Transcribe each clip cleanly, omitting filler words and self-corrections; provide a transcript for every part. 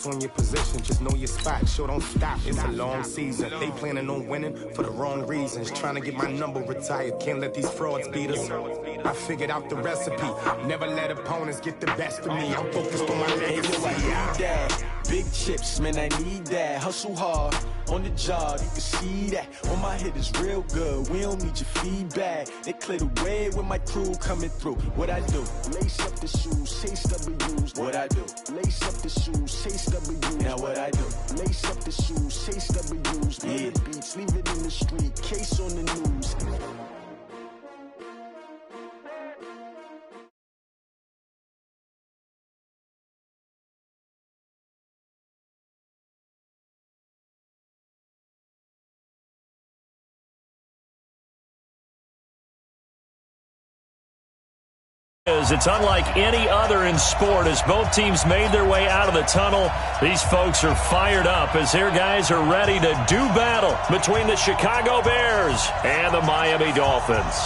focus on your position, just know your spot. Sure, don't stop, it's a long season. They planning on winning for the wrong reasons. Trying to get my number retired, can't let these frauds beat us. I figured out the recipe, never let opponents get the best of me. I'm focused on my legacy. Big chips, man, I need that. Hustle hard on the job, you can see that. On my head is real good, we don't need your feedback. They clear the way with my crew coming through. What I do? Lace up the shoes, chase W's. What I do? Lace up the shoes, chase W's. Now what I do? Lace up the shoes, chase W's. Yeah. Beats, leave it in the street, case on the news. It's unlike any other in sport as both teams made their way out of the tunnel. These folks are fired up as their guys are ready to do battle between the Chicago Bears and the Miami Dolphins.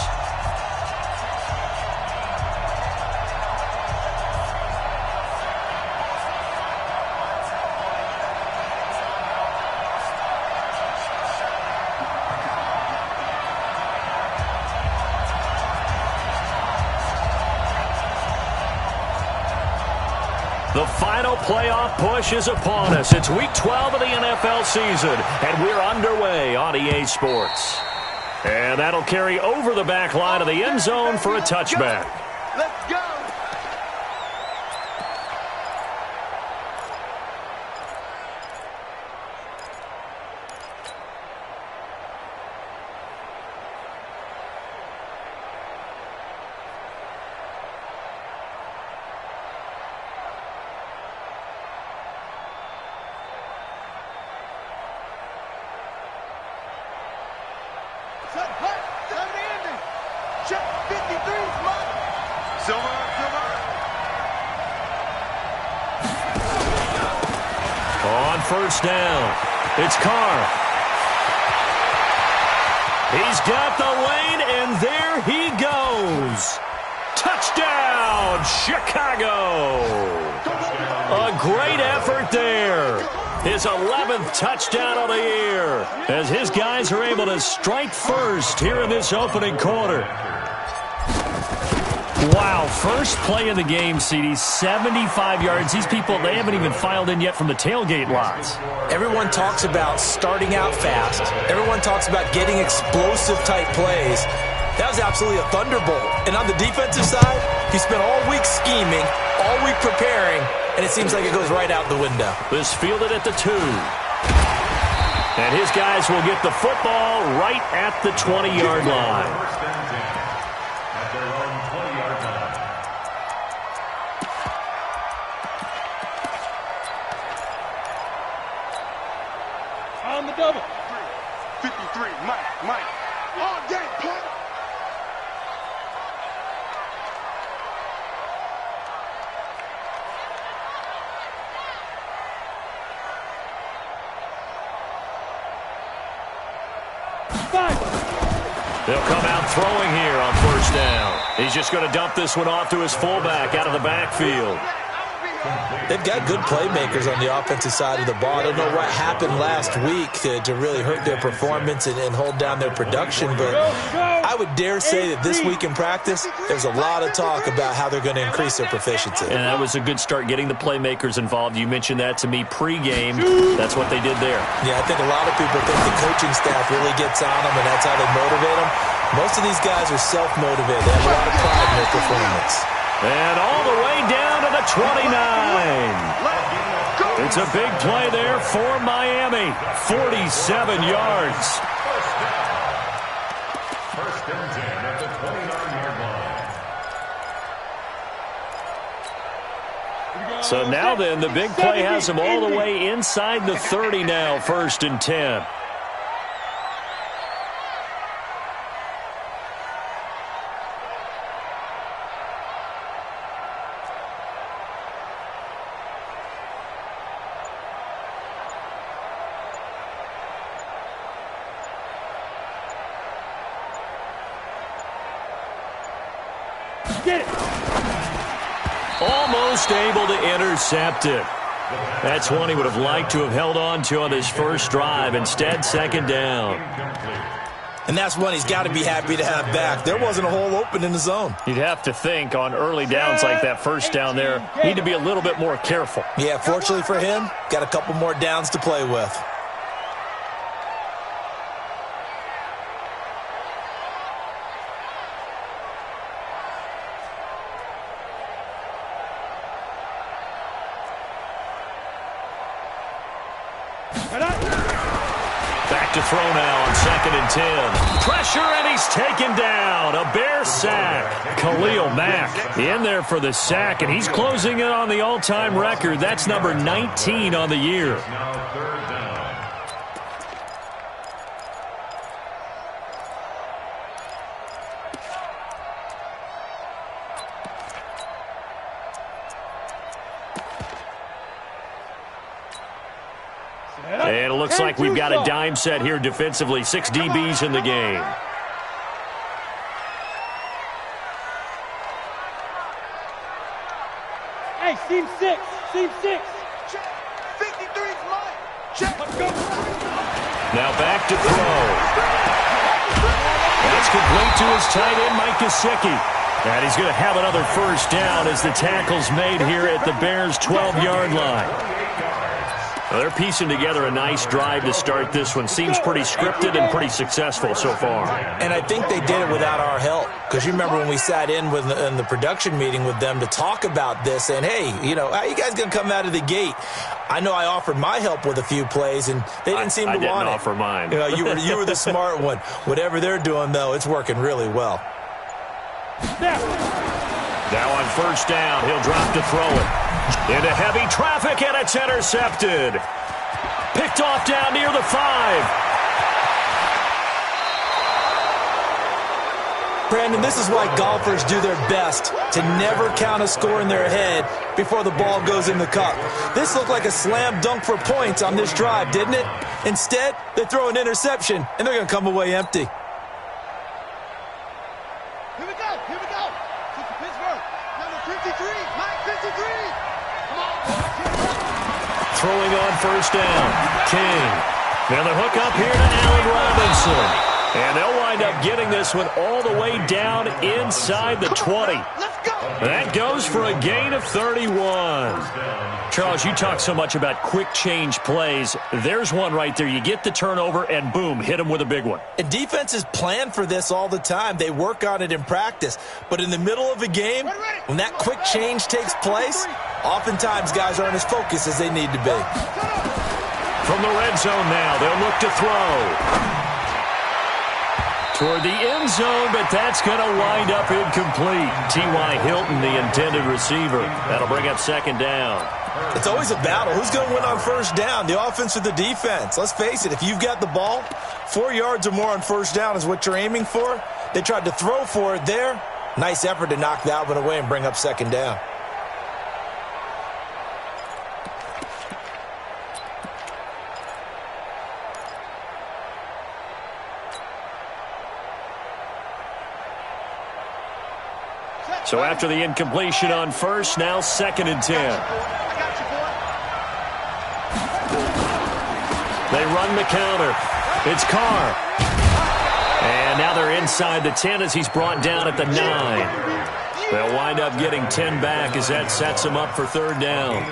The final playoff push is upon us. It's Week 12 of the NFL season, and we're underway on EA Sports. And that'll carry over the back line of the end zone for a touchback. Let's go! On first down, it's Carr. He's got the lane, and there he goes. Touchdown, Chicago. A great effort there. His 11th touchdown of the year as his guys are able to strike first here in this opening quarter. Wow, first play of the game, CD, 75 yards. These people, they haven't even filed in yet from the tailgate lots. Everyone talks about starting out fast. Everyone talks about getting explosive-type plays. That was absolutely a thunderbolt. And on the defensive side, he spent all week scheming, all week preparing, and it seems like it goes right out the window. This fielded at the 2. And his guys will get the football right at the 20-yard line. On the double. 53, Mike. All day, punt. They'll come out throwing here on first down. He's just going to dump this one off to his fullback out of the backfield. They've got good playmakers on the offensive side of the ball. I don't know what happened last week to really hurt their performance and hold down their production, but I would dare say that this week in practice, there's a lot of talk about how they're going to increase their proficiency. And that was a good start getting the playmakers involved. You mentioned that to me pregame. That's what they did there. Yeah, I think a lot of people think the coaching staff really gets on them, and that's how they motivate them. Most of these guys are self-motivated. They have a lot of pride in their performance. And all the way down to the 29. It's a big play there for Miami. 47 yards. First and 10 at the 29-yard line. So now then, the big play has them all the way inside the 30 now, first and 10. Get it. Almost able to intercept it. That's one he would have liked to have held on to on his first drive. Instead, second down. And that's one he's got to be happy to have back. There wasn't a hole open in the zone. You'd have to think on early downs like that first down there, need to be a little bit more careful. Yeah, fortunately for him, got a couple more downs to play with. Back to throw now on 2nd and 10. Pressure, and he's taken down. A Bear sack. Khalil Mack in there for the sack, and he's closing in on the all-time record. That's number 19 on the year. Now 3rd down. And it looks like we've got a dime set here defensively. 6 DBs in the game. Hey, seam 6. Seam 6. 53's mine. Check. Let's go. Now back to throw. That's complete to his tight end, Mike Gesicki. And he's going to have another first down as the tackle's made here at the Bears' 12-yard line. Well, they're piecing together a nice drive to start this one. Seems pretty scripted and pretty successful so far. And I think they did it without our help. Because you remember when we sat in the production meeting with them to talk about this, saying, hey, you know, how are you guys going to come out of the gate? I know I offered my help with a few plays, and they didn't seem to want it. I didn't offer mine. You know, you were the smart one. Whatever they're doing, though, it's working really well. Now on first down, he'll drop to throw it. Into heavy traffic, and it's intercepted. Picked off down near the 5. Brandon, this is why golfers do their best to never count a score in their head before the ball goes in the cup. This looked like a slam dunk for points on this drive, didn't it? Instead, they throw an interception, and they're going to come away empty. Here we go. Here we go. To Pittsburgh. Number 53. Mike 53. Come on. Throwing on first down. King. Now the hook up here to Allen Robinson. And they'll wind up getting this one all the way down inside the 20. Let's go. That goes for a gain of 31. Charles, you talk so much about quick change plays. There's one right there. You get the turnover, and boom, hit them with a big one. And defenses plan for this all the time. They work on it in practice. But in the middle of a game, when that quick change takes place, oftentimes guys aren't as focused as they need to be. From the red zone now, they'll look to throw. Toward the end zone, but that's going to wind up incomplete. T.Y. Hilton, the intended receiver. That'll bring up second down. It's always a battle. Who's going to win on first down, the offense or the defense? Let's face it, if you've got the ball, 4 yards or more on first down is what you're aiming for. They tried to throw for it there. Nice effort to knock that one away and bring up second down. So after the incompletion on first, now 2nd and 10. They run the counter. It's Carr. And now they're inside the 10 as he's brought down at the 9. They'll wind up getting 10 back as that sets them up for third down.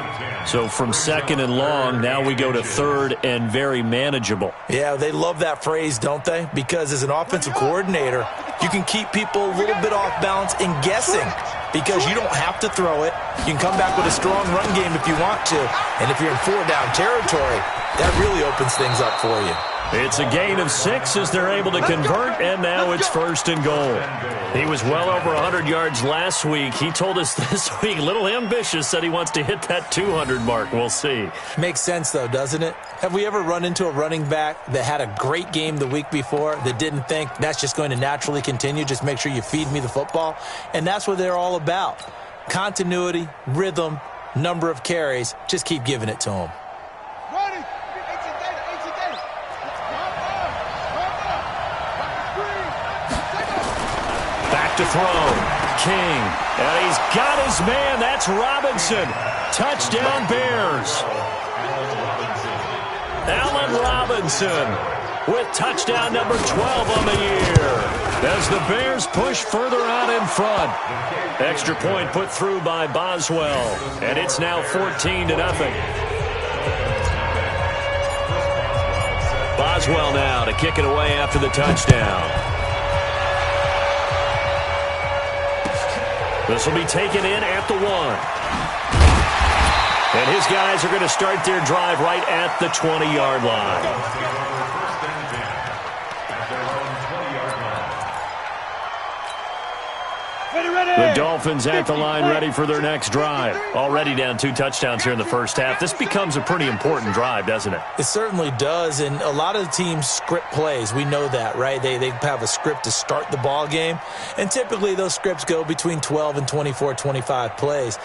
So from 2nd and long, now we go to 3rd and very manageable. Yeah, they love that phrase, don't they? Because as an offensive coordinator, you can keep people a little bit off balance and guessing because you don't have to throw it. You can come back with a strong run game if you want to. And if you're in 4-down territory, that really opens things up for you. It's a gain of 6 as they're able to convert, and now it's 1st and goal. He was well over 100 yards last week. He told us this week, a little ambitious, said he wants to hit that 200 mark. We'll see. Makes sense, though, doesn't it? Have we ever run into a running back that had a great game the week before that didn't think that's just going to naturally continue? Just make sure you feed me the football. And that's what they're all about. Continuity, rhythm, number of carries. Just keep giving it to them. To throw. King. And he's got his man. That's Robinson. Touchdown, Bears. Allen Robinson with touchdown number 12 on the year as the Bears push further out in front. Extra point put through by Boswell, and it's now 14-0. Boswell now to kick it away after the touchdown. This will be taken in at the 1. And his guys are going to start their drive right at the 20-yard line. The Dolphins at the line ready for their next drive. Already down 2 touchdowns here in the first half. This becomes a pretty important drive, doesn't it? It certainly does, and a lot of the teams script plays. We know that, right? They have a script to start the ball game, and typically those scripts go between 12 and 24, 25 plays.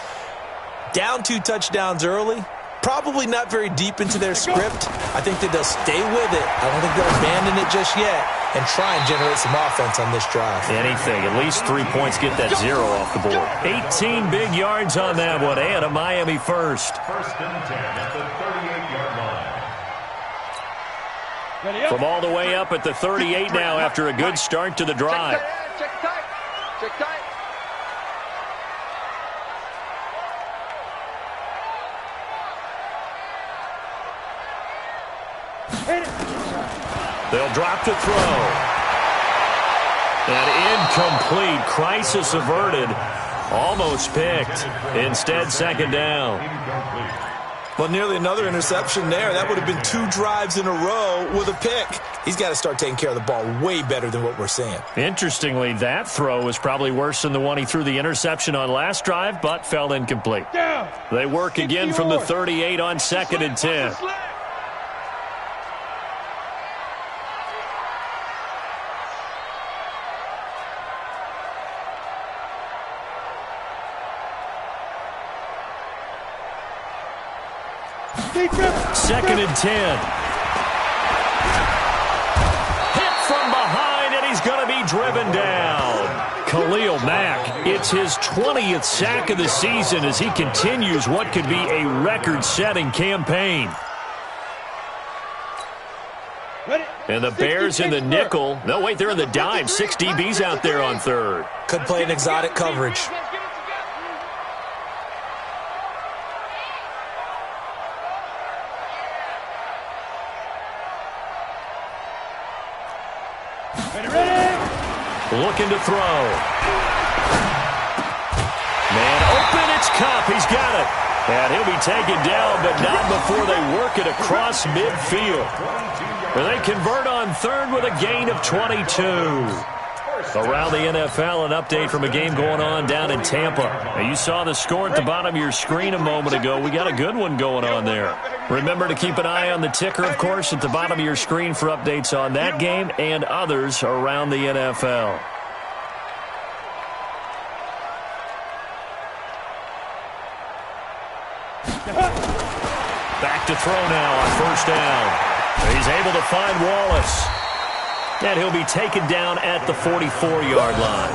Down 2 touchdowns early, probably not very deep into their script. I think that they'll stay with it. I don't think they'll abandon it just yet and try and generate some offense on this drive. Anything. At least 3 points get that 0 off the board. 18 big yards on that one, and a Miami first. First and 10 at the 38-yard line. From all the way up at the 38 now after a good start to the drive. Check tight. Check tight. They'll drop to throw. And incomplete. Crisis averted. Almost picked. Instead, second down. Well, nearly another interception there. That would have been 2 drives in a row with a pick. He's got to start taking care of the ball way better than what we're seeing. Interestingly, that throw was probably worse than the one he threw the interception on last drive, but fell incomplete. They work again from the 38 on 2nd and 10. Second and 10. Hit from behind, and he's going to be driven down. Khalil Mack, it's his 20th sack of the season as he continues what could be a record-setting campaign. And the Bears in the nickel. No, wait, they're in the dime. 6 DBs out there on 3rd. Could play an exotic coverage. Looking to throw. Man open, it's Kupp. He's got it. And he'll be taken down, but not before they work it across midfield. And they convert on 3rd with a gain of 22. Around the NFL, an update from a game going on down in Tampa. Now, you saw the score at the bottom of your screen a moment ago. We got a good one going on there. Remember to keep an eye on the ticker, of course, at the bottom of your screen for updates on that game and others around the NFL. Back to throw now on 1st down. He's able to find Wallace. And he'll be taken down at the 44-yard line.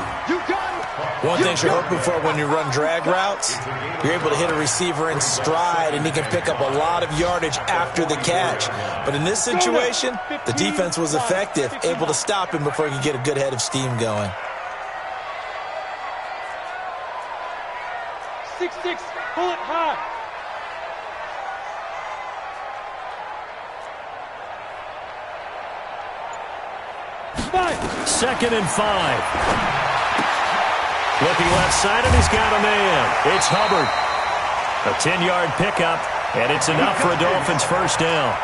One thing you're hoping for when you run drag routes, you're able to hit a receiver in stride, and he can pick up a lot of yardage after the catch. But in this situation, the defense was effective, able to stop him before he could get a good head of steam going. 6-6, pull it high. Second and 5. Looking left side, and he's got a man. It's Hubbard. A 10-yard pickup, and it's enough for a Dolphins first down.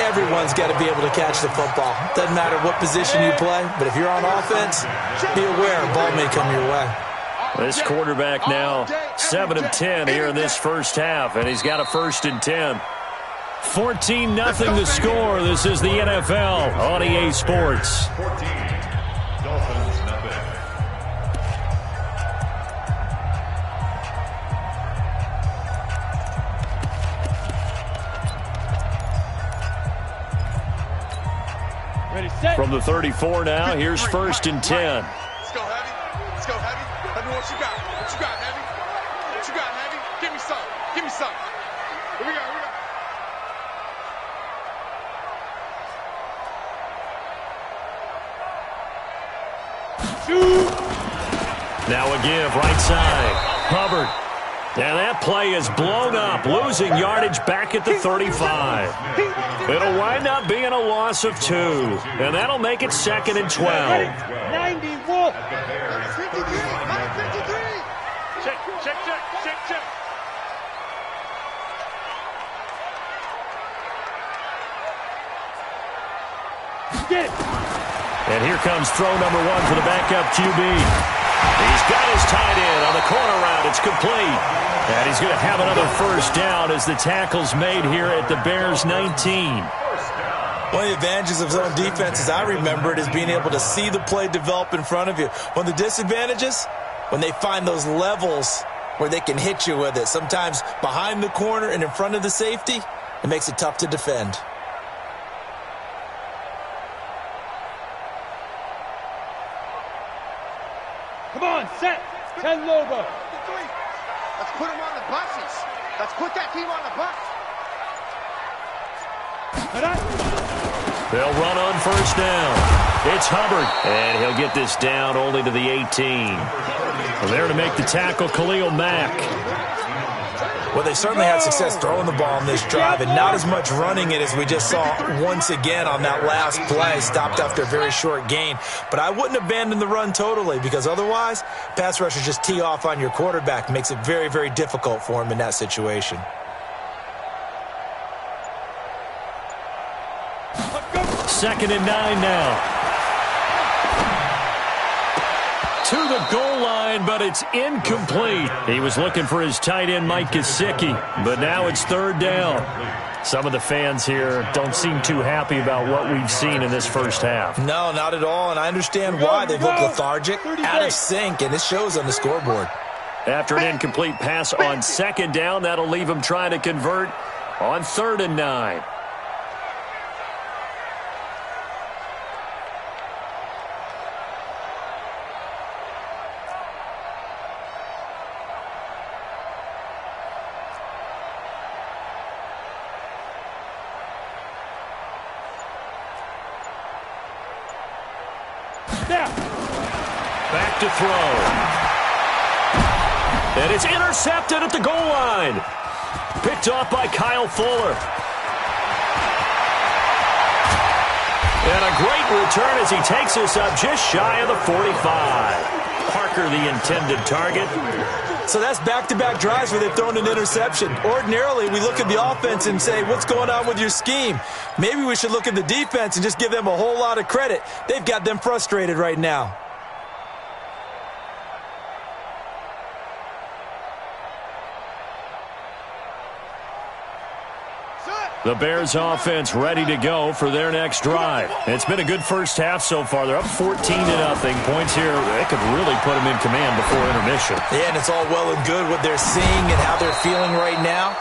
Everyone's got to be able to catch the football. Doesn't matter what position you play, but if you're on offense, be aware a ball may come your way. This quarterback now 7 of 10 here in this first half, and he's got a 1st and 10. 14-0 the score. This is the NFL on EA Sports. 14. Dolphins, nothing. Ready, set. From the 34 now, here's 1st and 10. Let's go heavy. Let's go heavy. What you got? What you got, Heavy? What you got, Heavy? Give me some. Give me some. Here we go. Here we go. Now a give, right side. Hubbard. And that play is blown up, losing yardage back at the 35. It'll wind up being a loss of 2, and that'll make it 2nd and 12. 91. 53. 53. Check, check, check, check, check. Get it. And here comes throw number 1 for the backup QB. He's got his tight end on the corner route. It's complete. And he's going to have another first down as the tackle's made here at the Bears' 19. One of the advantages of zone defense, as I remember it, is being able to see the play develop in front of you. One of the disadvantages, when they find those levels where they can hit you with it, sometimes behind the corner and in front of the safety, it makes it tough to defend. Come on, set. 10 Lobo. Let's put him on the buses. Let's put that team on the bus. They'll run on first down. It's Hubbard, and he'll get this down only to the 18. Well, there to make the tackle, Khalil Mack. Well, they certainly had success throwing the ball on this drive and not as much running it as we just saw once again on that last play. Stopped after a very short gain. But I wouldn't abandon the run totally, because otherwise, pass rushers just tee off on your quarterback. Makes it very, very difficult for him in that situation. Second and 9 now. To the goal line, but it's incomplete. He was looking for his tight end, Mike Gesicki, but now it's 3rd down. Some of the fans here don't seem too happy about what we've seen in this first half. No, not at all, and I understand why. They've looked lethargic, out of sync, and it shows on the scoreboard. After an incomplete pass on 2nd down, that'll leave him trying to convert on 3rd and 9. Back to throw. And it's intercepted at the goal line. Picked off by Kyle Fuller. And a great return as he takes us up just shy of the 45. Parker, the intended target. So that's back-to-back drives where they've thrown an interception. Ordinarily, we look at the offense and say, what's going on with your scheme? Maybe we should look at the defense and just give them a whole lot of credit. They've got them frustrated right now. The Bears offense ready to go for their next drive. It's been a good first half so far. They're up 14-0. Points here, they could really put them in command before intermission. Yeah, and it's all well and good what they're seeing and how they're feeling right now.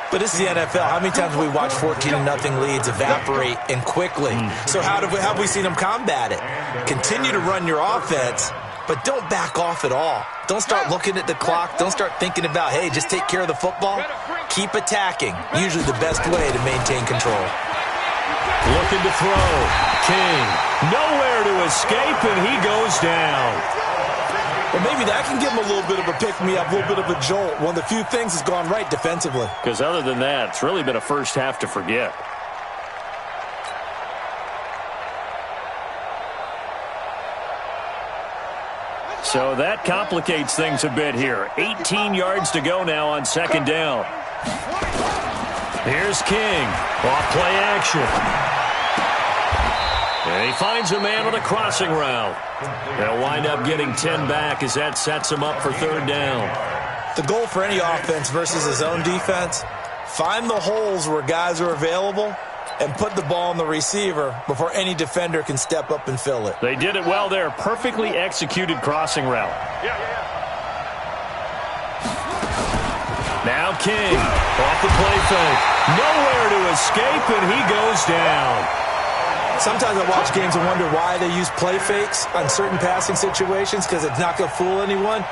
But this is the NFL. How many times have we watched 14-0 leads evaporate and quickly? So how have we seen them combat it? Continue to run your offense, but don't back off at all. Don't start looking at the clock. Don't start thinking about, hey, just take care of the football. Keep attacking. Usually the best way to maintain control. Looking to throw. King. Nowhere to escape, and he goes down. Well, maybe that can give him a little bit of a pick-me-up, a little bit of a jolt. One of the few things has gone right defensively. Because other than that, it's really been a first half to forget. So that complicates things a bit here. 18 yards to go now on 2nd down. Here's King. Off play action. And he finds a man on a crossing route. They'll wind up getting 10 back as that sets him up for 3rd down. The goal for any offense versus a zone defense, find the holes where guys are available and put the ball on the receiver before any defender can step up and fill it. They did it well there. Perfectly executed crossing route. Now King off the play fake. Nowhere to escape, and he goes down. Sometimes I watch games and wonder why they use play fakes on certain passing situations, because it's not going to fool anyone.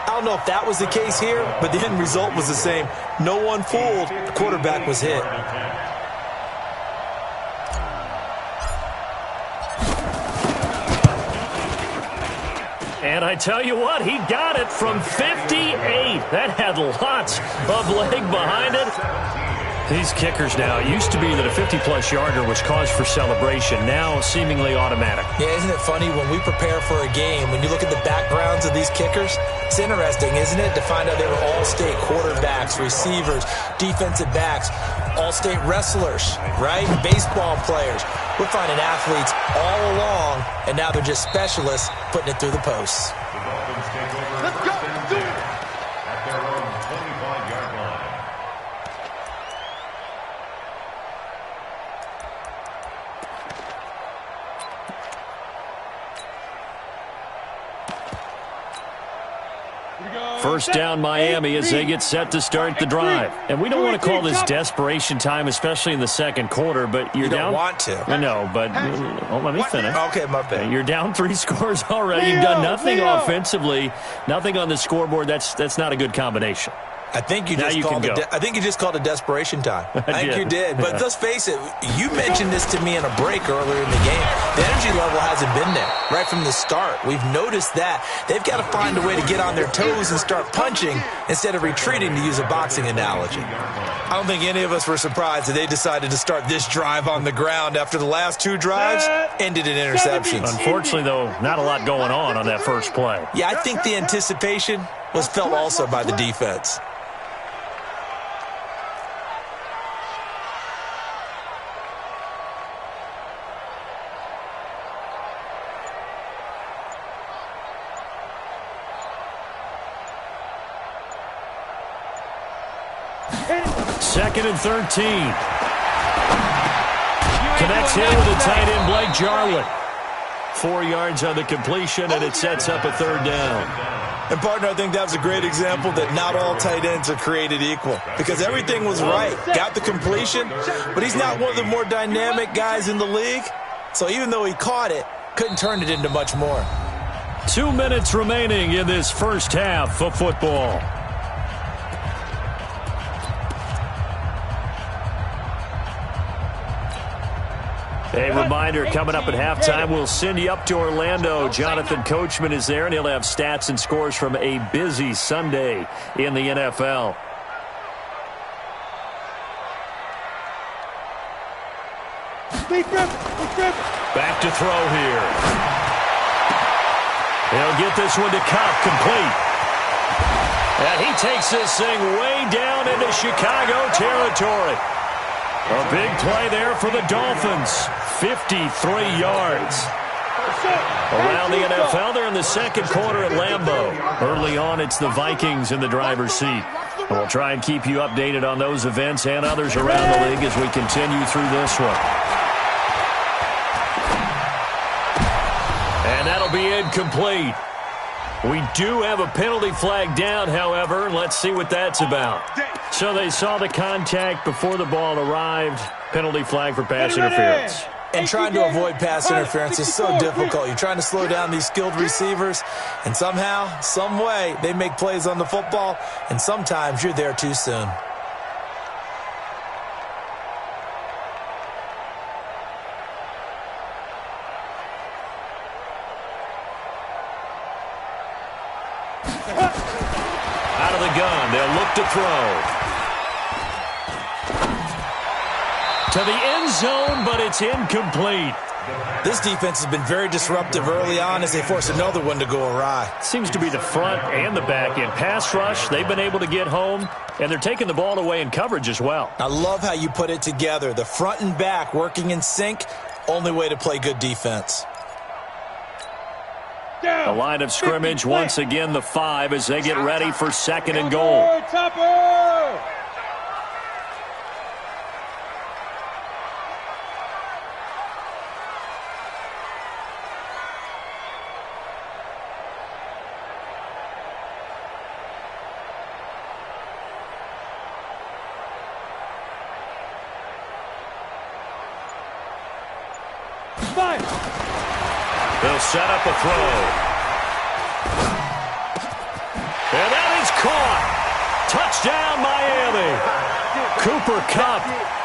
I don't know if that was the case here, but the end result was the same. No one fooled. The quarterback was hit. And I tell you what, he got it from 58. That had lots of leg behind it. These kickers now, it used to be that a 50-plus yarder was cause for celebration. Now, seemingly automatic. Yeah, isn't it funny when we prepare for a game, when you look at the backgrounds of these kickers, it's interesting, isn't it, to find out they were all-state quarterbacks, receivers, defensive backs, all-state wrestlers, right? Baseball players. We're finding athletes all along, and now they're just specialists putting it through the posts. The Dolphins take over. Let's go. Do it. At their own 25-yard line. First down Miami as they get set to start the drive. And we don't want to call this desperation time, especially in the second quarter, but you're You down. don't want to. I know, but let me finish. Okay, my bad. You're down 3 scores already. You've done nothing offensively, nothing on the scoreboard. That's not a good combination. I think you just called it desperation time. I think you did. But let's face it, you mentioned this to me in a break earlier in the game. The energy level hasn't been there right from the start. We've noticed that. They've got to find a way to get on their toes and start punching instead of retreating, to use a boxing analogy. I don't think any of us were surprised that they decided to start this drive on the ground after the last 2 drives ended in interceptions. Unfortunately, though, not a lot going on that first play. Yeah, I think the anticipation was felt also by the defense. Second and 13. Connects here with a tight end, Blake Jarwin. 4 yards on the completion, and it sets up a third down. And, partner, I think that was a great example that not all tight ends are created equal, because everything was right. Got the completion, but he's not one of the more dynamic guys in the league. So even though he caught it, couldn't turn it into much more. 2 minutes remaining in this first half of football. A reminder, coming up at halftime, we'll send you up to Orlando. Jonathan Coachman is there, and he'll have stats and scores from a busy Sunday in the NFL. Back to throw here. He'll get this one to Cobb, complete. And he takes this thing way down into Chicago territory. A big play there for the Dolphins. 53 yards. Around the NFL, they're in the second quarter at Lambeau. Early on, it's the Vikings in the driver's seat. And we'll try and keep you updated on those events and others around the league as we continue through this one. And that'll be incomplete. We do have a penalty flag down, however. Let's see what that's about. So they saw the contact before the ball arrived. Penalty flag for pass interference. And trying to avoid pass interference is so difficult. You're trying to slow down these skilled receivers, and somehow, some way, they make plays on the football, and sometimes you're there too soon. Out of the gun, they'll look to throw. To the end zone, but it's incomplete. This defense has been very disruptive early on as they force another one to go awry. Seems to be the front and the back end. Pass rush, they've been able to get home, and they're taking the ball away in coverage as well. I love how you put it together. The front and back working in sync, only way to play good defense. The line of scrimmage, once again, the 5 as they get ready for second and goal. They'll set up a throw. caught. Touchdown, Miami. Cooper Kupp,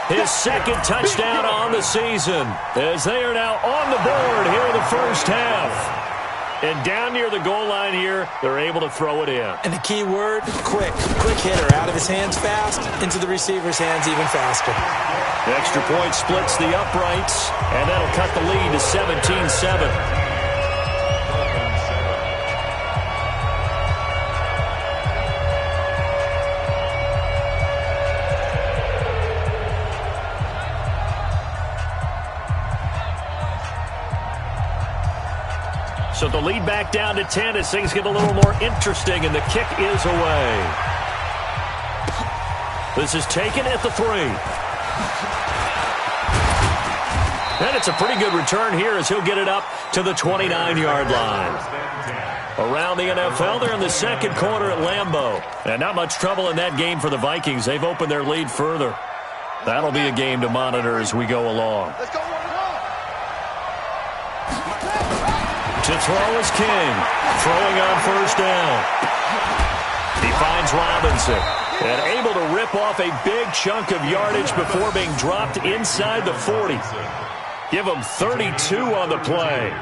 his second touchdown on the season, as they are now on the board here in the first half. And down near the goal line here, they're able to throw it in. And the key word, quick. Quick hitter. Out of his hands fast, into the receiver's hands even faster. The extra point splits the uprights, and that'll cut the lead to 17-7. So the lead back down to 10 as things get a little more interesting, and the kick is away. This is taken at the 3. And it's a pretty good return here as he'll get it up to the 29-yard line. Around the NFL, they're in the second quarter at Lambeau. And not much trouble in that game for the Vikings. They've opened their lead further. That'll be a game to monitor as we go along. Let's go. To throw is King. Throwing on first down. He finds Robinson. And able to rip off a big chunk of yardage before being dropped inside the 40. Give him 32 on the play.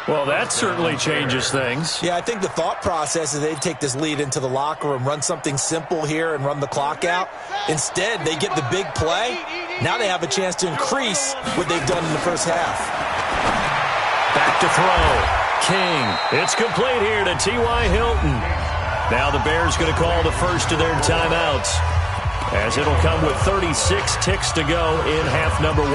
Well, that certainly changes things. Yeah, I think the thought process is they'd take this lead into the locker room, run something simple here and run the clock out. Instead, they get the big play. Now they have a chance to increase what they've done in the first half. Back to throw. King. It's complete here to T.Y. Hilton. Now the Bears going to call the first of their timeouts, as it'll come with 36 ticks to go in half number 1.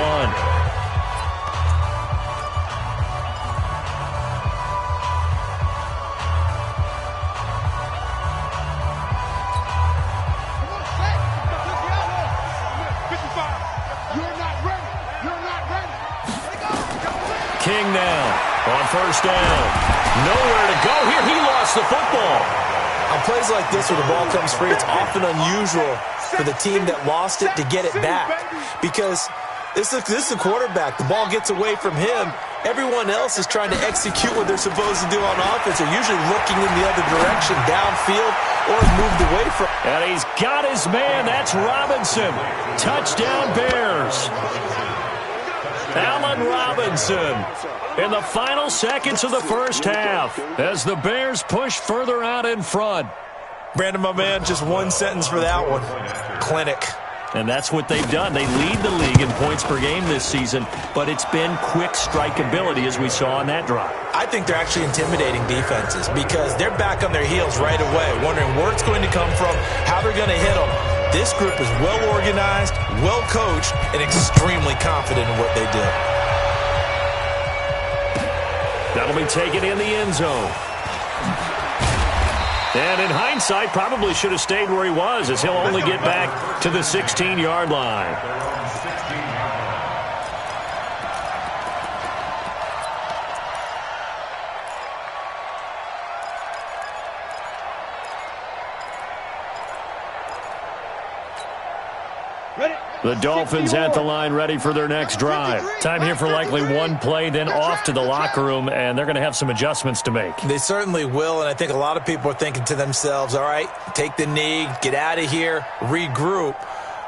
King now on first down. Nowhere to go here. He lost the football. On plays like this where the ball comes free, it's often unusual for the team that lost it to get it back, because this is the quarterback. The ball gets away from him. Everyone else is trying to execute what they're supposed to do on offense. They're usually looking in the other direction, downfield, or moved away from. And he's got his man. That's Robinson. Touchdown, Bears. Allen Robinson in the final seconds of the first half as the Bears push further out in front. Brandon, my man, just one sentence for that one. Clinic. And that's what they've done. They lead the league in points per game this season, but it's been quick strikeability as we saw on that drive. I think they're actually intimidating defenses because they're back on their heels right away, wondering where it's going to come from, how they're going to hit them. This group is well organized, well coached, and extremely confident in what they do. That'll be taken in the end zone. And in hindsight, probably should have stayed where he was, as he'll only get back to the 16-yard line. The Dolphins at the line, ready for their next drive. Time here for likely one play, then off to the locker room, and they're going to have some adjustments to make. They certainly will, and I think a lot of people are thinking to themselves, all right, take the knee, get out of here, regroup.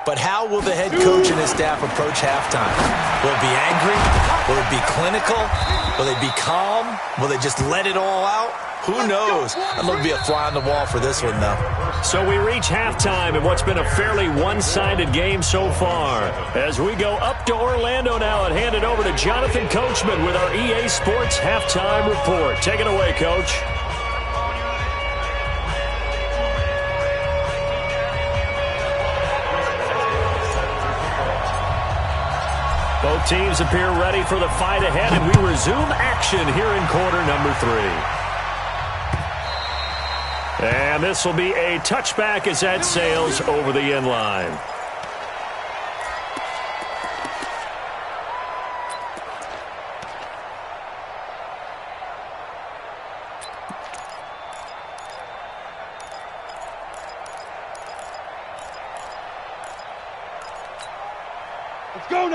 But how will the head coach and his staff approach halftime? Will it be angry? Will it be clinical? Will they be calm? Will they just let it all out? Who knows? I'd love to be a fly on the wall for this one, though. So we reach halftime in what's been a fairly one-sided game so far. As we go up to Orlando now and hand it over to Jonathan Coachman with our EA Sports Halftime Report. Take it away, Coach. Both teams appear ready for the fight ahead, and we resume action here in quarter number 3. And this will be a touchback as that sails over the end line.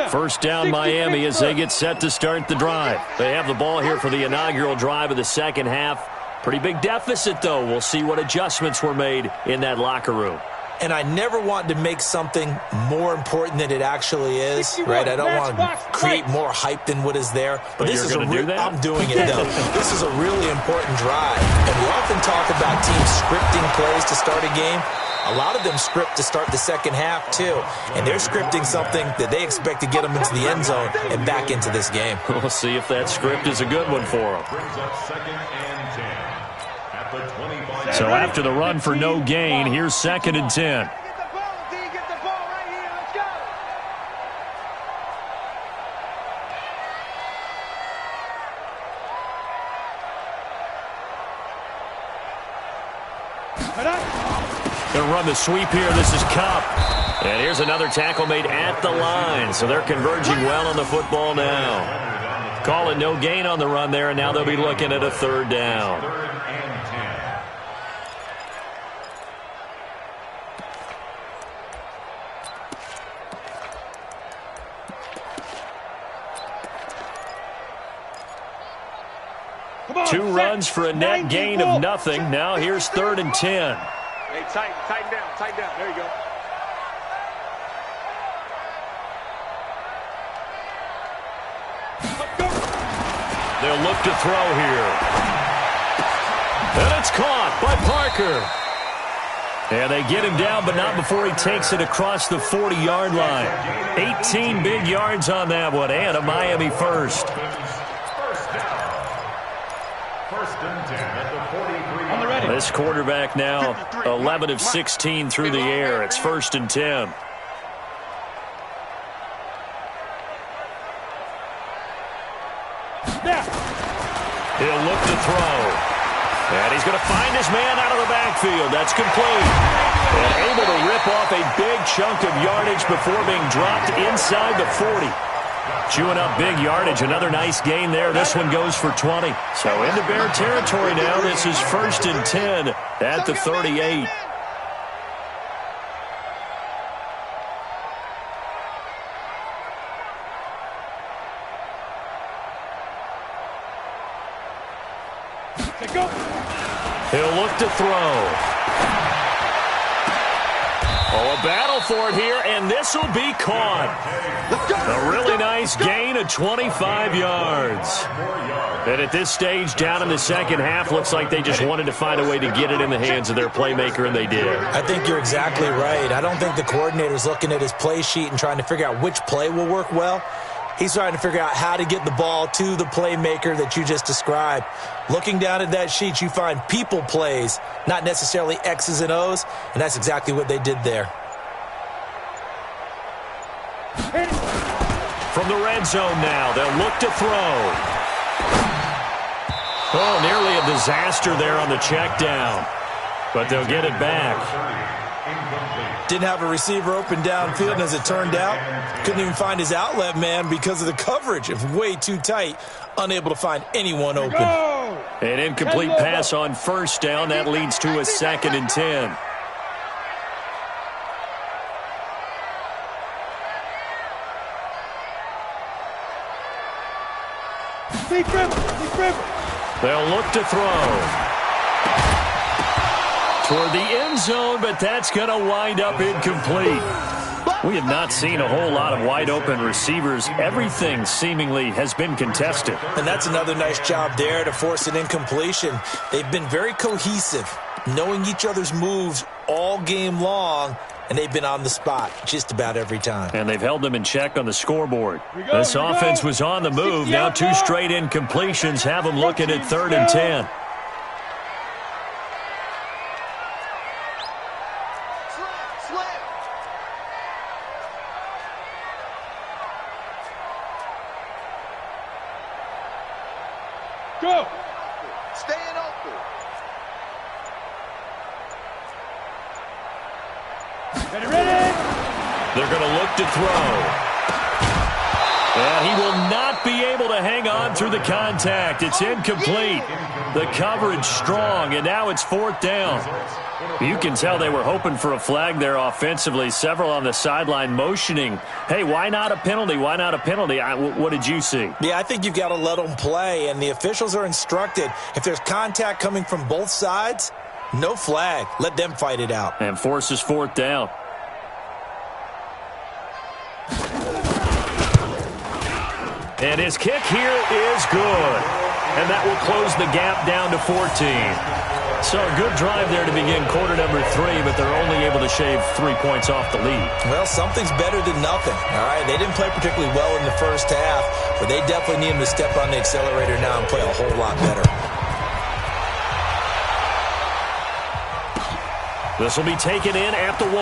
First down Miami as they get set to start the drive. They have the ball here for the inaugural drive of the second half. Pretty big deficit, though. We'll see what adjustments were made in that locker room. And I never want to make something more important than it actually is, right? I don't want to create more hype than what is there. But this is I'm doing it, though. This is a really important drive. And we often talk about teams scripting plays to start a game. A lot of them script to start the second half, too. And they're scripting something that they expect to get them into the end zone and back into this game. We'll see if that script is a good one for them. Brings up 2nd and 10 at the 25. So after the run for no gain, here's 2nd and 10. Get the ball, D. Get the ball right here. Let's go. They'll run the sweep here. This is Cup. And here's another tackle made at the line. So they're converging well on the football now. Calling no gain on the run there, and now they'll be looking at a 3rd down. 3rd and 10. 2 runs for a net gain of nothing. Now here's 3rd and 10. Hey, tighten down. There you go. They'll look to throw here. And it's caught by Parker. And they get him down, but not before he takes it across the 40-yard line. 18 big yards on that one, and a Miami first. This quarterback now 11 of 16 through the air. It's 1st and 10. He'll look to throw. And he's going to find his man out of the backfield. That's complete. And able to rip off a big chunk of yardage before being dropped inside the 40. Chewing up big yardage. Another nice gain there. This one goes for 20. So into Bear territory now. This is 1st and 10 at the 38. He'll look to throw. Oh, a battle for it here, and this will be caught. A really nice gain of 25 yards. And at this stage, down in the second half, looks like they just wanted to find a way to get it in the hands of their playmaker, and they did. I think you're exactly right. I don't think the coordinator's looking at his play sheet and trying to figure out which play will work well. He's trying to figure out how to get the ball to the playmaker that you just described. Looking down at that sheet, you find people plays, not necessarily X's and O's, and that's exactly what they did there. From the red zone now, they'll look to throw. Oh, nearly a disaster there on the check down, but they'll get it back. Didn't have a receiver open downfield, and as it turned out, couldn't even find his outlet man because of the coverage. It was way too tight, unable to find anyone open. An incomplete pass on 1st down. That leads to a 2nd and 10. They'll look to throw. Toward the end zone, but that's going to wind up incomplete. We have not seen a whole lot of wide-open receivers. Everything seemingly has been contested. And that's another nice job there to force an incompletion. They've been very cohesive, knowing each other's moves all game long, and they've been on the spot just about every time. And they've held them in check on the scoreboard. This offense was on the move. Now 2 straight incompletions have them looking at 3rd and 10. Go! Staying open. Ready? They're going to look to throw. And he will not be able to hang on run through the contact. It's incomplete. The coverage strong, and now it's 4th down. You can tell they were hoping for a flag there offensively. Several on the sideline motioning, hey, why not a penalty? Why not a penalty? What did you see? Yeah, I think you've got to let them play, and the officials are instructed. If there's contact coming from both sides, no flag. Let them fight it out. And forces 4th down. And his kick here is good. And that will close the gap down to 14. So a good drive there to begin quarter number 3, but they're only able to shave 3 points off the lead. Well, something's better than nothing, all right? They didn't play particularly well in the first half, but they definitely need them to step on the accelerator now and play a whole lot better. This will be taken in at the 1.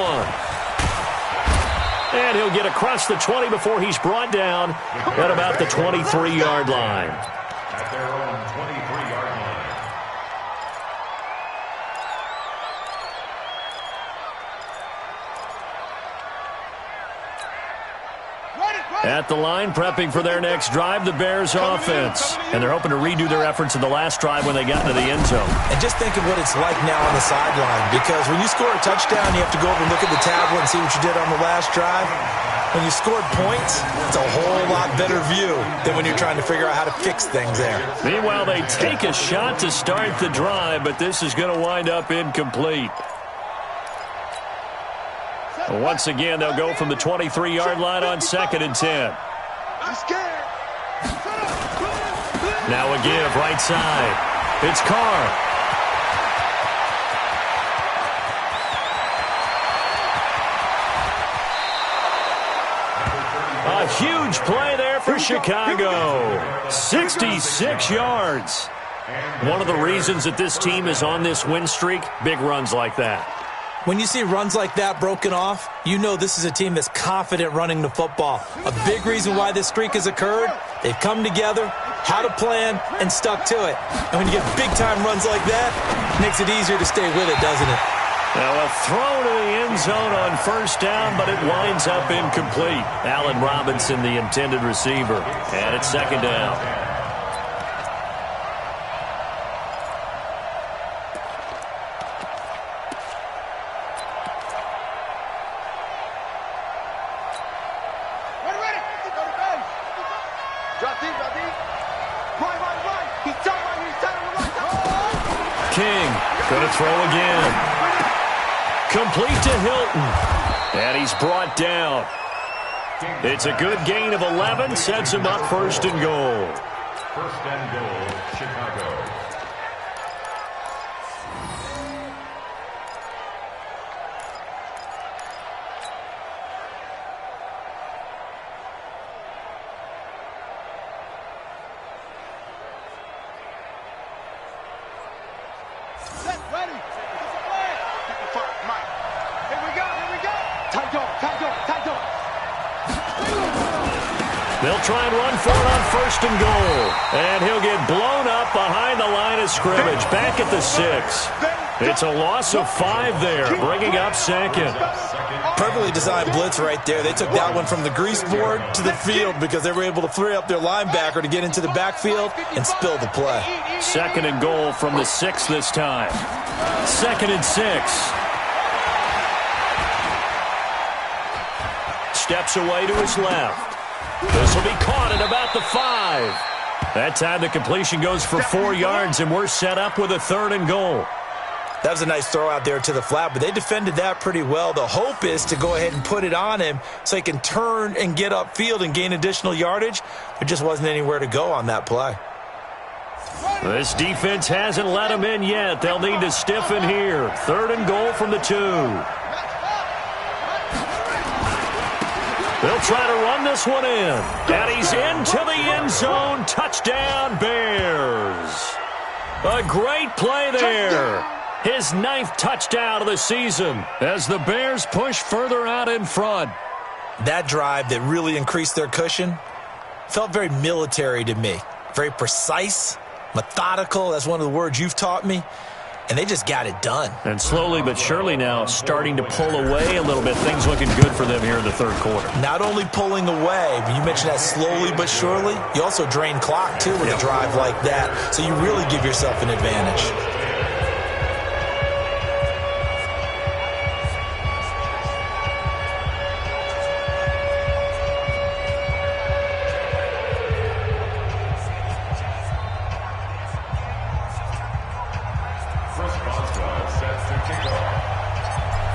And he'll get across the 20 before he's brought down at about the 23-yard line. At their own 23-yard line. At the line, prepping for their next drive, the Bears offense. And they're hoping to redo their efforts in the last drive when they got into the end zone. And just think of what it's like now on the sideline, because when you score a touchdown, you have to go over and look at the tablet and see what you did on the last drive. When you scored points, it's a whole lot better view than when you're trying to figure out how to fix things there. Meanwhile, they take a shot to start the drive, but this is going to wind up incomplete. Once again, they'll go from the 23-yard line on 2nd and 10. I'm scared. Now a give right side. It's Carr. A huge play there for Chicago. 66 yards. One of the reasons that this team is on this win streak, big runs like that. When you see runs like that broken off, you know this is a team that's confident running the football. A big reason why this streak has occurred, they've come together, had a plan, and stuck to it. And when you get big-time runs like that, it makes it easier to stay with it, doesn't it? Now a throw to the end zone on 1st down, but it winds up incomplete. Allen Robinson, the intended receiver. And it's 2nd down. King going to throw again. Complete to Hilton. And he's brought down. It's a good gain of 11. Sets him up 1st and goal. 1st and goal, Chicago. They'll try and run for it on 1st and goal. And he'll get blown up behind the line of scrimmage. Back at the 6. It's a loss of 5 there, bringing up 2nd. Perfectly designed blitz right there. They took that one from the grease board to the field because they were able to free up their linebacker to get into the backfield and spill the play. 2nd and goal from the 6 this time. 2nd and 6. Steps away to his left. This will be caught at about the 5. That time the completion goes for 4 yards, and we're set up with a 3rd and goal. That was a nice throw out there to the flat, but they defended that pretty well. The hope is to go ahead and put it on him so he can turn and get upfield and gain additional yardage. There just wasn't anywhere to go on that play. This defense hasn't let him in yet. They'll need to stiffen here. 3rd and goal from the 2. They'll try to run this one in. And he's into the end zone. Touchdown, Bears. A great play there. His 9th touchdown of the season as the Bears push further out in front. That drive that really increased their cushion felt very military to me. Very precise, methodical. That's one of the words you've taught me. and they just got it done. And slowly but surely now starting to pull away a little bit. Things looking good for them here in the third quarter. Not only pulling away, but you mentioned that slowly but surely, you also drain clock, too, with a drive like that. So you really give yourself an advantage.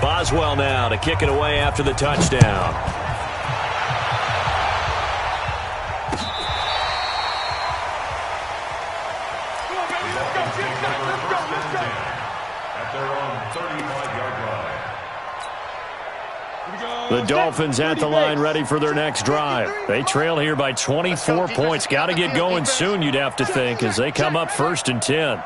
Boswell now to kick it away after the touchdown. The Dolphins at the line ready for their next drive. They trail here by 24 points. Got to get going soon, you'd have to think, as they come up 1st and 10.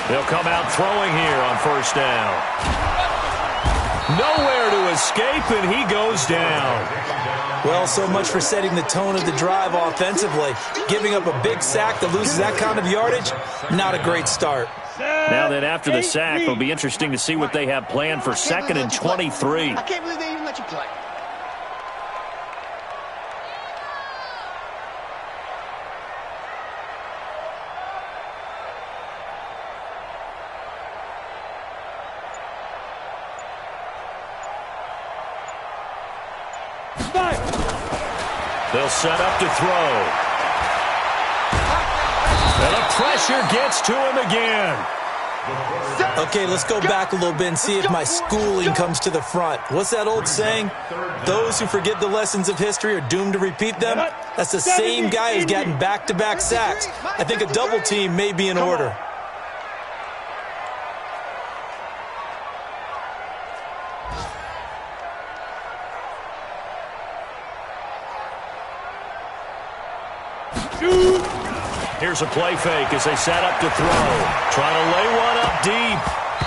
They'll come out throwing here on 1st down. Nowhere to escape, and he goes down. Well, so much for setting the tone of the drive offensively. Giving up a big sack that loses that kind of yardage, not a great start. Now that after the sack, it'll be interesting to see what they have planned for 2nd and 23. I can't believe they even let you play. They'll set up to throw. And the pressure gets to him again. Okay, let's go back a little bit and see if my schooling comes to the front. What's that old saying? Those who forget the lessons of history are doomed to repeat them. That's the same guy who's gotten back-to-back sacks. I think a double team may be in order. Here's a play fake as they set up to throw. Trying to lay one up deep.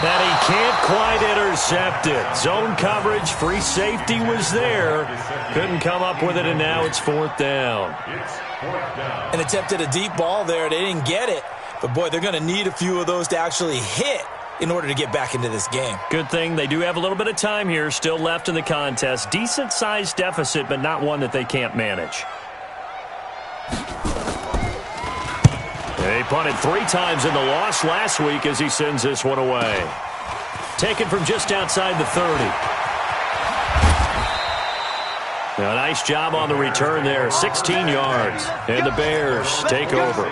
And he can't quite intercept it. Zone coverage, free safety was there. Couldn't come up with it, and now it's 4th down. An attempt at a deep ball there. They didn't get it. But, boy, they're going to need a few of those to actually hit in order to get back into this game. Good thing they do have a little bit of time here still left in the contest. Decent-sized deficit, but not one that they can't manage. They punted 3 times in the loss last week as he sends this one away. Taken from just outside the 30. Now, a nice job on the return there. 16 yards. And the Bears take over.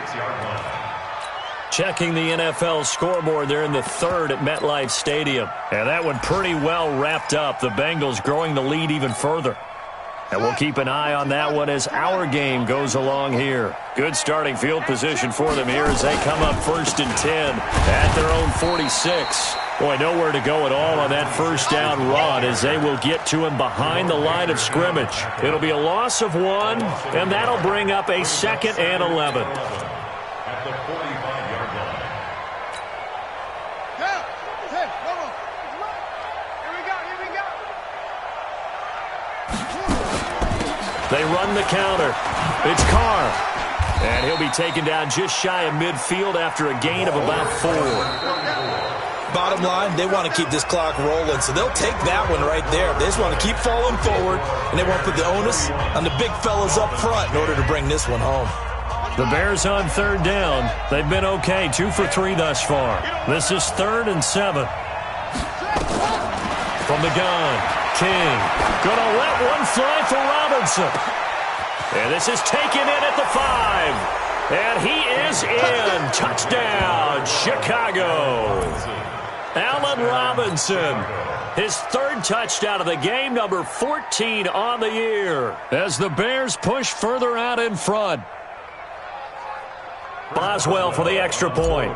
Checking the NFL scoreboard there in the 3rd at MetLife Stadium. And that one pretty well wrapped up. The Bengals growing the lead even further. And we'll keep an eye on that one as our game goes along here. Good starting field position for them here as they come up 1st and 10 at their own 46. Boy, nowhere to go at all on that 1st down run as they will get to him behind the line of scrimmage. It'll be a loss of 1, and that'll bring up a 2nd and 11. At the 45-yard line. They run the counter. It's Carr. And he'll be taken down just shy of midfield after a gain of about 4. Bottom line, they want to keep this clock rolling, so they'll take that one right there. They just want to keep falling forward, and they want to put the onus on the big fellas up front in order to bring this one home. The Bears on 3rd down. They've been okay, 2 for 3 thus far. This is 3rd and 7. From the gun, King. Gonna let one fly for Robinson. And this is taken in at the 5. And he is in. Touchdown, Chicago. Allen Robinson. His 3rd touchdown of the game, number 14 on the year. As the Bears push further out in front. Boswell for the extra point.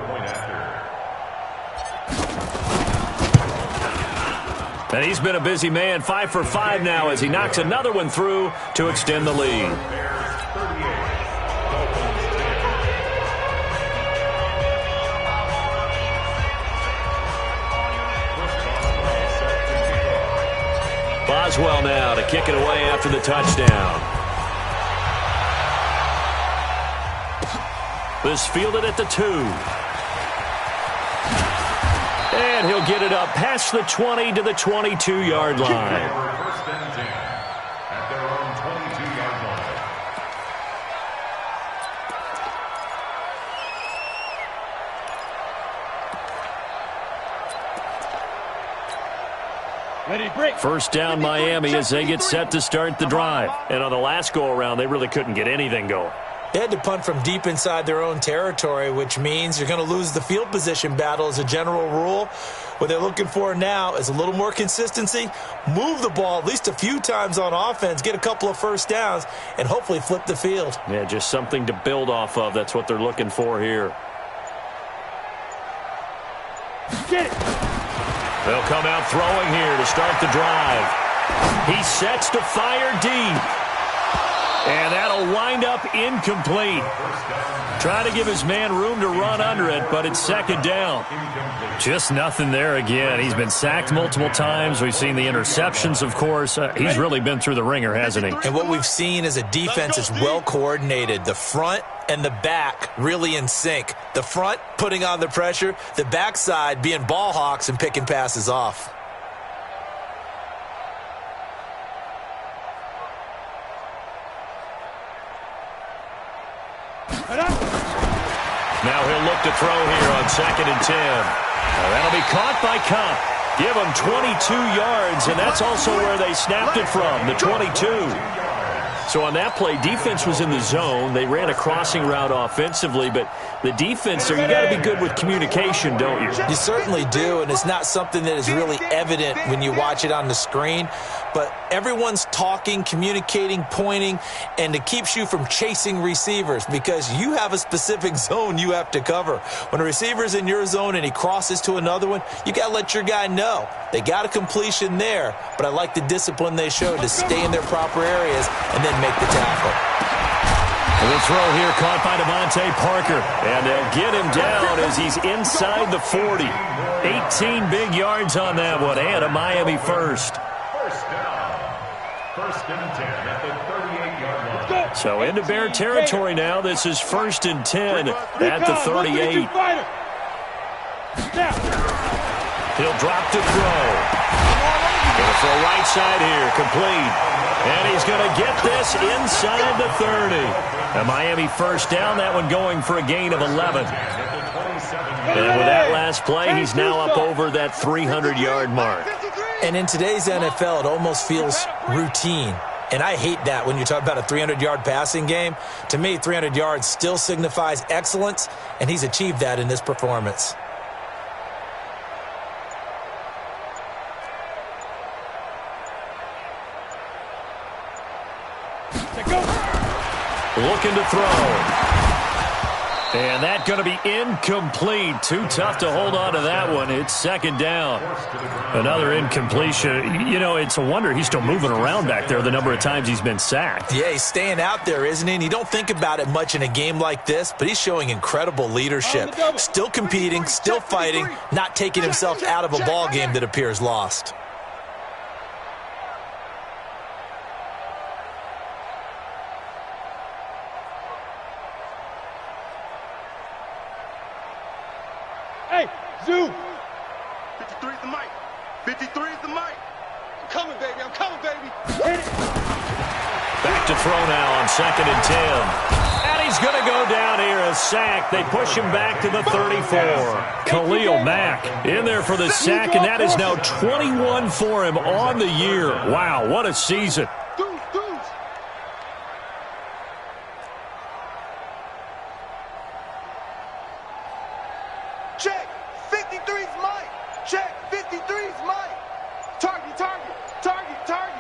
And he's been a busy man, 5 for 5 now as he knocks another one through to extend the lead. Boswell now to kick it away after the touchdown. This fielded at the 2. And he'll get it up past the 20 to the 22-yard line. First and 10 at their own 22-yard line. Ready, break. First down Miami as they get set to start the drive. And on the last go-around, they really couldn't get anything going. They had to punt from deep inside their own territory, which means you're going to lose the field position battle as a general rule. What they're looking for now is a little more consistency, move the ball at least a few times on offense, get a couple of first downs, and hopefully flip the field. Yeah, just something to build off of. That's what they're looking for here. Get it. They'll come out throwing here to start the drive. He sets to fire deep. And that'll wind up incomplete. Trying to give his man room to run under it, but it's second down. Just nothing there again. He's been sacked multiple times. We've seen the interceptions, of course. He's really been through the ringer, hasn't he? And what we've seen is a defense that's well coordinated. The front and the back really in sync. The front putting on the pressure, the backside being ball hawks and picking passes off. Now he'll look to throw here on 2nd and 10. Now that'll be caught by Cup. Give him 22 yards, and that's also where they snapped it from, the 22. So on that play, defense was in the zone. They ran a crossing route offensively, but the defense there, you got to be good with communication, don't you? You certainly do, and it's not something that is really evident when you watch it on the screen. But everyone's talking, communicating, pointing, and it keeps you from chasing receivers because you have a specific zone you have to cover. When a receiver's in your zone and he crosses to another one, you got to let your guy know. They got a completion there, but I like the discipline they showed to stay in their proper areas and then make the tackle. The throw here caught by Devontae Parker, and they'll get him down as he's inside the 40. 18 big yards on that one, and a Miami first. First down. First and 10 at the 38-yard line. So into Bear territory now. This is 1st and 10 at the 38. He'll drop to throw. Going to throw right side here, complete. And he's going to get this inside the 30. A Miami first down, that one going for a gain of 11. And with that last play, he's now up over that 300-yard mark. And in today's NFL, it almost feels routine. And I hate that when you talk about a 300-yard passing game. To me, 300 yards still signifies excellence, and he's achieved that in this performance. Looking to throw. And that's going to be incomplete. Too tough to hold on to that one. It's second down. Another incompletion. You know, it's a wonder he's still moving around back there the number of times he's been sacked. Yeah, he's staying out there, isn't he? And you don't think about it much in a game like this, but he's showing incredible leadership. Still competing, still fighting, not taking himself out of a ball game that appears lost. Hey, Zoo. 53 is the mic. 53 is the mic. I'm coming, baby. I'm coming, baby. Back to throw now on 2nd and 10. And he's going to go down here, a sack. They push him back to the 34. Khalil Mack in there for the sack, and that is now 21 for him on the year. Wow, what a season. Check. 53's Mike. Check. 53's Mike. Target, target, target, target.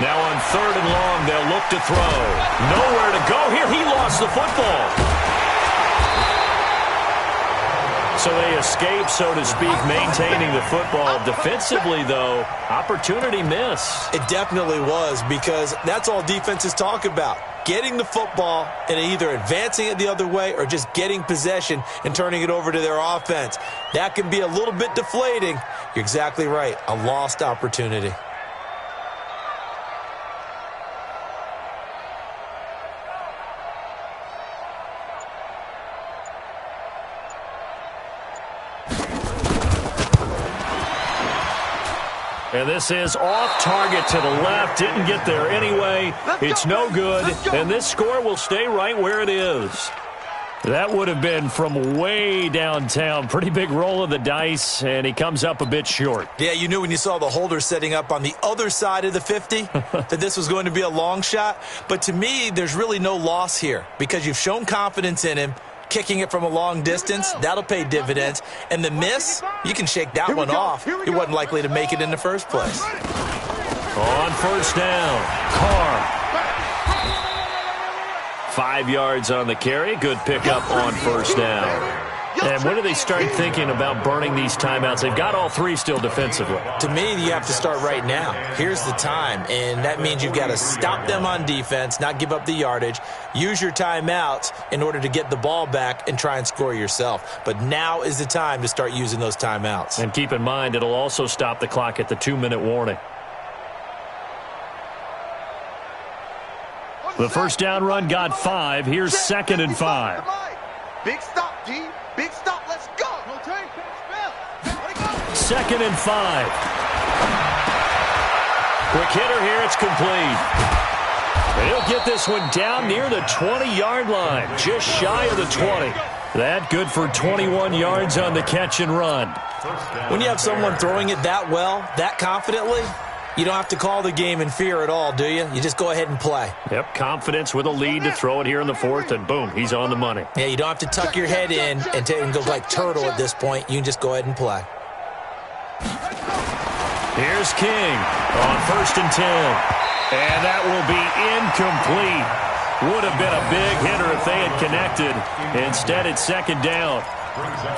Now on 3rd and long, they'll look to throw. Nowhere to go here. He lost the football. So they escape, so to speak, maintaining the football. Defensively, though, opportunity miss. It definitely was, because that's all defenses talk about. getting the football and either advancing it the other way or just getting possession and turning it over to their offense. That can be a little bit deflating. You're exactly right. A lost opportunity. And this is off target to the left. Didn't get there anyway. It's no good. And this score will stay right where it is. That would have been from way downtown. Pretty big roll of the dice, and he comes up a bit short. Yeah, you knew when you saw the holder setting up on the other side of the 50 that this was going to be a long shot. But to me, there's really no loss here because you've shown confidence in him. Kicking it from a long distance, that'll pay dividends. And the miss, you can shake that one off. He wasn't likely to make it in the first place. On first down, Carr. 5 yards on the carry. Good pickup on first down. And when do they start thinking about burning these timeouts? They've got all three still defensively. To me, you have to start right now. Here's the time, and that means you've got to stop them on defense, not give up the yardage, use your timeouts in order to get the ball back and try and score yourself. But now is the time to start using those timeouts. And keep in mind, it'll also stop the clock at the 2-minute warning. The first down run got 5. Here's 2nd and 5. Big stop, D. Big stop. Let's go. 2nd and 5. Quick hitter here. It's complete. He'll get this one down near the 20-yard line, just shy of the 20. That good for 21 yards on the catch and run. When you have someone throwing it that well, that confidently, you don't have to call the game in fear at all, do you? You just go ahead and play. Yep, confidence with a lead to throw it here in the 4th, and boom, he's on the money. Yeah, you don't have to tuck your head in and go like turtle at this point. You can just go ahead and play. Here's King on 1st and 10. And that will be incomplete. Would have been a big hitter if they had connected. Instead, it's 2nd down.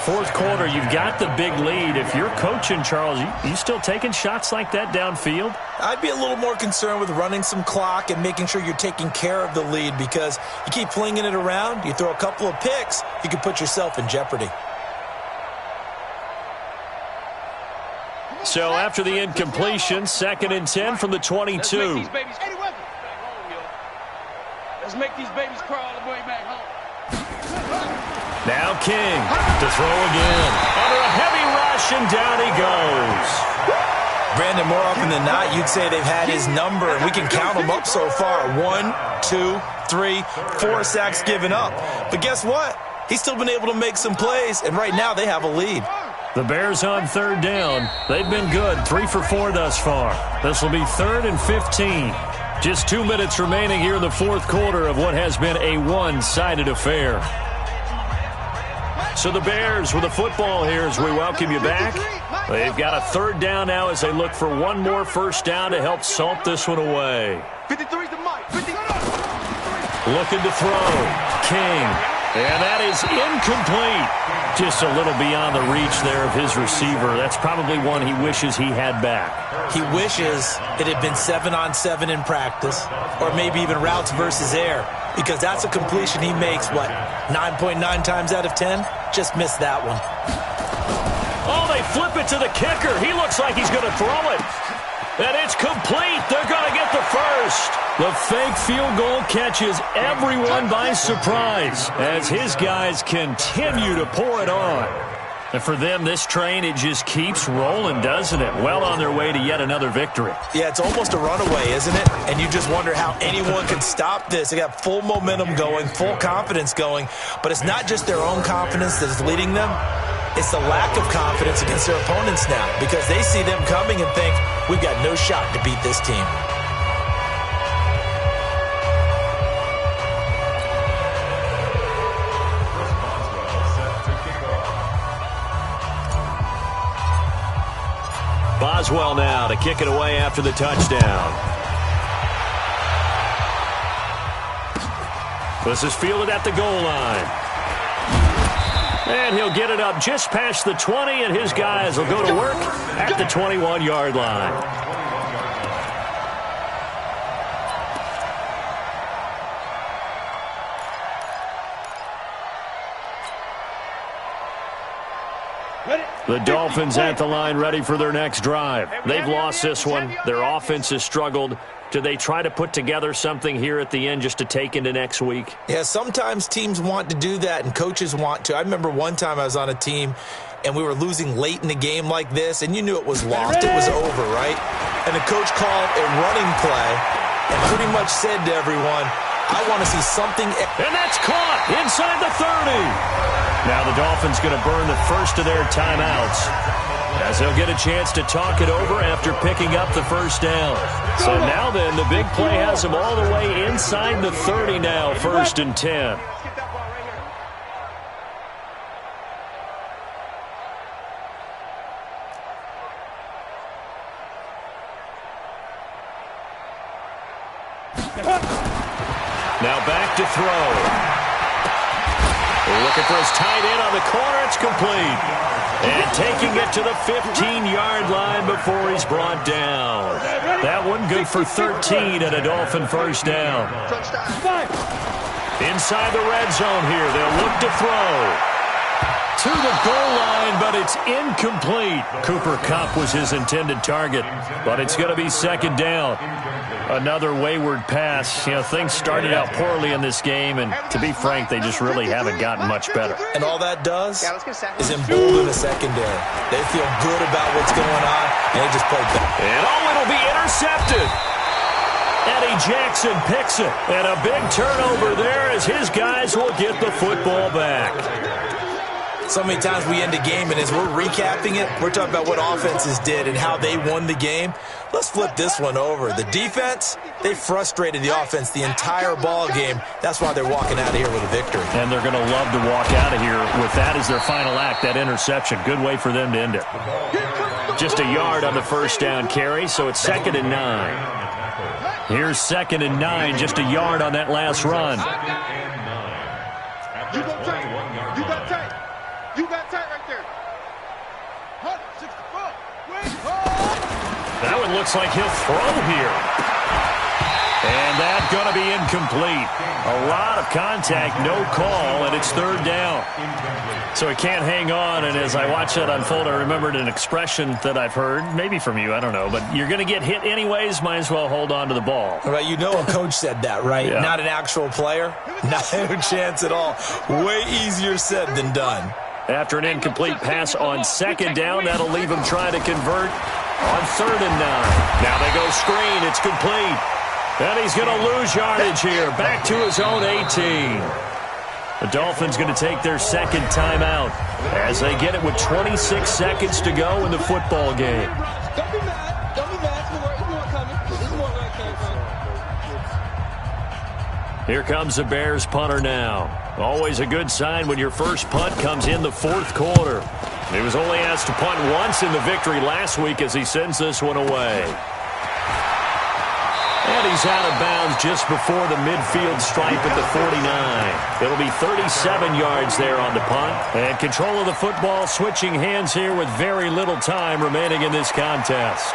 4th quarter, you've got the big lead. If you're coaching, Charles, you still taking shots like that downfield? I'd be a little more concerned with running some clock and making sure you're taking care of the lead because you keep flinging it around, you throw a couple of picks, you can put yourself in jeopardy. So after the incompletion, 2nd and 10 from the 22. Let's make these babies crawl all the way back home. Now King to throw again. Under a heavy rush, and down he goes. Brandon, more often than not, you'd say they've had his number, and we can count them up so far. 1, 2, 3, 4 sacks given up. But guess what? He's still been able to make some plays, and right now they have a lead. The Bears on 3rd down. They've been good, 3 for 4 thus far. This will be 3rd and 15. Just 2 minutes remaining here in the 4th quarter of what has been a one-sided affair. So the Bears with the football here as we welcome you back. They've got a 3rd down now as they look for one more first down to help salt this one away. 53's the mic. 53. Looking to throw. King. And that is incomplete. Just a little beyond the reach there of his receiver. That's probably one he wishes he had back. He wishes it had been 7-on-7 in practice, or maybe even routes versus air, because that's a completion he makes, 9.9 times out of 10? Just missed that one. Oh, they flip it to the kicker. He looks like he's going to throw it. And it's complete. They're going to get the first. The fake field goal catches everyone by surprise as his guys continue to pour it on. And for them, this train, it just keeps rolling, doesn't it? Well on their way to yet another victory. Yeah, it's almost a runaway, isn't it? And you just wonder how anyone can stop this. They got full momentum going, full confidence going. But it's not just their own confidence that is leading them. It's the lack of confidence against their opponents now because they see them coming and think, we've got no shot to beat this team. Boswell now to kick it away after the touchdown. This is fielded at the goal line. And he'll get it up just past the 20, and his guys will go to work at the 21-yard line. The Dolphins at the line ready for their next drive. They've lost this one. Their offense has struggled. Do they try to put together something here at the end just to take into next week? Yeah, sometimes teams want to do that and coaches want to. I remember one time I was on a team and we were losing late in the game like this, and you knew it was lost. It was over, right? And the coach called a running play and pretty much said to everyone, I want to see something. And that's caught inside the 30. Now the Dolphins going to burn the first of their timeouts as they'll get a chance to talk it over after picking up the first down. So now then, the big play has them all the way inside the 30 now, 1st and 10. Now back to throw. Looking for his tight end on the corner. It's complete. And taking it to the 15-yard line before he's brought down. That one good for 13 and a Dolphin first down. Inside the red zone here. They'll look to throw. To the goal line, but it's incomplete. Cooper Kupp was his intended target, but it's going to be 2nd down. Another wayward pass. You know, things started out poorly in this game, and to be frank, they just really haven't gotten much better. And all that does is embolden the secondary. They feel good about what's going on, and they just play better. And it'll be intercepted. Eddie Jackson picks it, and a big turnover there as his guys will get the football back. So many times we end a game, and as we're recapping it, we're talking about what offenses did and how they won the game. Let's flip this one over. The defense, they frustrated the offense the entire ball game. That's why they're walking out of here with a victory. And they're going to love to walk out of here with that as their final act, that interception. Good way for them to end it. Just a yard on the first down carry, so it's 2nd and 9. Here's 2nd and 9, just a yard on that last run. You go tight. You got tight. You got tight right there. 164. That one looks like he'll throw here. And that's going to be incomplete. A lot of contact, no call, and it's 3rd down. So he can't hang on, and as I watch that unfold, I remembered an expression that I've heard, maybe from you, I don't know, but you're going to get hit anyways, might as well hold on to the ball. Right, you know a coach said that, right? Yeah. Not an actual player? Not a chance at all. Way easier said than done. After an incomplete pass on 2nd down, that'll leave him trying to convert on 3rd and 9. Now they go screen. It's complete. And he's going to lose yardage here. Back to his own 18. The Dolphins going to take their 2nd timeout as they get it with 26 seconds to go in the football game. Don't be mad. Don't be mad. It's more coming. This is more where it came from. Here comes the Bears punter now. Always a good sign when your first punt comes in the 4th quarter. He was only asked to punt once in the victory last week as he sends this one away. And he's out of bounds just before the midfield stripe at the 49. It'll be 37 yards there on the punt. And control of the football switching hands here with very little time remaining in this contest.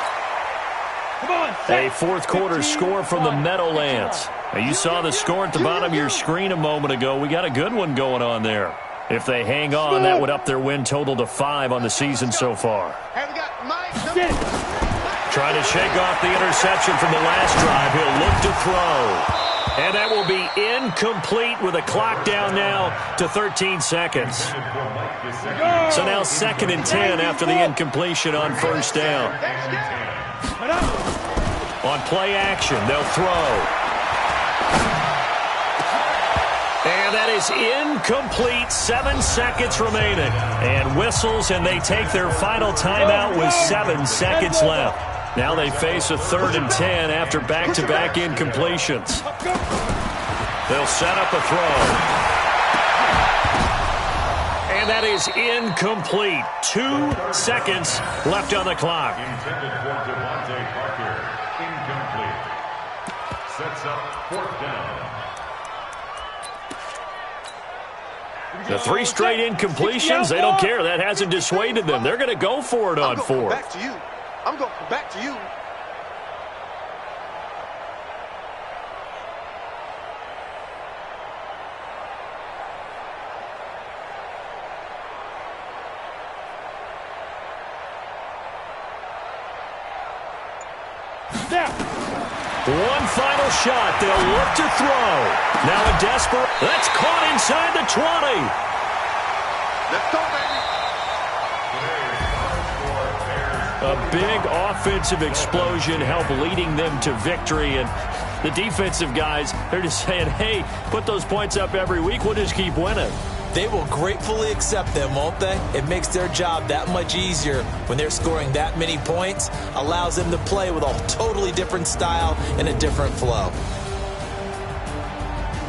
A 4th quarter score from the Meadowlands. Now, you saw the score at the bottom of your screen a moment ago. We got a good one going on there. If they hang on, that would up their win total to 5 on the season so far. Trying to shake off the interception from the last drive. He'll look to throw. And that will be incomplete with a clock down now to 13 seconds. So now 2nd and 10 after the incompletion on 1st down. On play action, they'll throw. And that is incomplete. 7 seconds remaining. And whistles, and they take their final timeout with 7 seconds left. Now they face a 3rd and 10 after back-to-back incompletions. They'll set up a throw. And that is incomplete. 2 seconds left on the clock. Intended for Devontae Parker. Incomplete. Sets up 4th down. The 3 straight incompletions, they don't care. That hasn't dissuaded them. They're going to go for it on 4th. Back to you. I'm going back to you. Step. One final shot. They'll look to throw. Now a desperate. That's caught inside the 20. Let's go, baby. A big offensive explosion helped leading them to victory. And the defensive guys, they're just saying, hey, put those points up every week. We'll just keep winning. They will gratefully accept them, won't they? It makes their job that much easier when they're scoring that many points. Allows them to play with a totally different style and a different flow.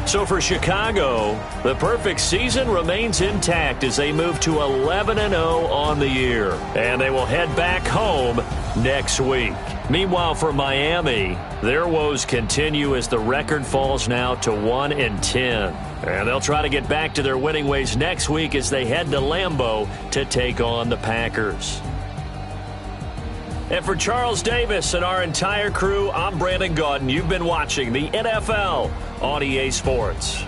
So for Chicago, the perfect season remains intact as they move to 11-0 on the year. And they will head back home next week. Meanwhile, for Miami, their woes continue as the record falls now to 1-10. And they'll try to get back to their winning ways next week as they head to Lambeau to take on the Packers. And for Charles Davis and our entire crew, I'm Brandon Gaudin. You've been watching the NFL on EA Sports.